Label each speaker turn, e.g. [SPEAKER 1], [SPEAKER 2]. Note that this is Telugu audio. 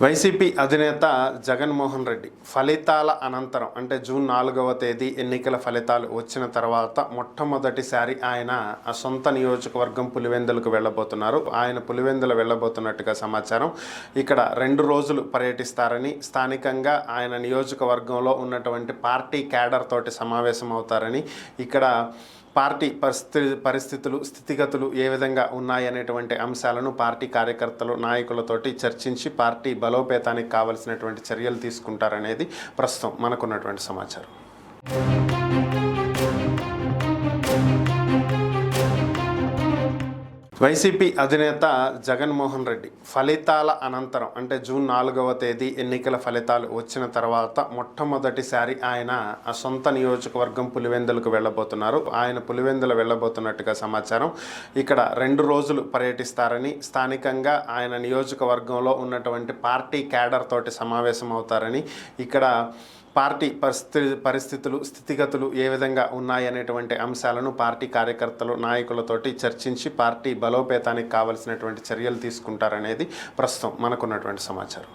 [SPEAKER 1] వైసీపీ అధినేత జగన్మోహన్ రెడ్డి ఫలితాల అనంతరం అంటే జూన్ 4వ తేదీ ఎన్నికల ఫలితాలు వచ్చిన తర్వాత మొట్టమొదటిసారి ఆయన ఆ సొంత నియోజకవర్గం పులివెందులకు వెళ్ళబోతున్నారు. ఆయన పులివెందులు వెళ్ళబోతున్నట్టుగా సమాచారం. ఇక్కడ 2 రోజులు పర్యటిస్తారని, స్థానికంగా ఆయన నియోజకవర్గంలో ఉన్నటువంటి పార్టీ క్యాడర్ తోటి సమావేశం అవుతారని, ఇక్కడ పార్టీ పరిస్థితులు స్థితిగతులు ఏ విధంగా ఉన్నాయనేటువంటి అంశాలను పార్టీ కార్యకర్తలు నాయకులతోటి చర్చించి పార్టీ బలోపేతానికి కావలసినటువంటి చర్యలు తీసుకుంటారనేది ప్రస్తుతం మనకున్నటువంటి సమాచారం. వైసీపీ అధినేత జగన్మోహన్ రెడ్డి ఫలితాల అనంతరం అంటే జూన్ 4వ తేదీ ఎన్నికల ఫలితాలు వచ్చిన తర్వాత మొట్టమొదటిసారి ఆయన ఆ సొంత నియోజకవర్గం పులివెందులకు వెళ్ళబోతున్నారు. ఆయన పులివెందులు వెళ్ళబోతున్నట్టుగా సమాచారం. ఇక్కడ 2 రోజులు పర్యటిస్తారని, స్థానికంగా ఆయన నియోజకవర్గంలో ఉన్నటువంటి పార్టీ క్యాడర్ తోటి సమావేశం అవుతారని, ఇక్కడ పార్టీ పరిస్థితులు స్థితిగతులు ఏ విధంగా ఉన్నాయనేటువంటి అంశాలను పార్టీ కార్యకర్తలు నాయకులతోటి చర్చించి పార్టీ బలోపేతానికి కావలసినటువంటి చర్యలు తీసుకుంటారనేది ప్రస్తుతం మనకున్నటువంటి సమాచారం.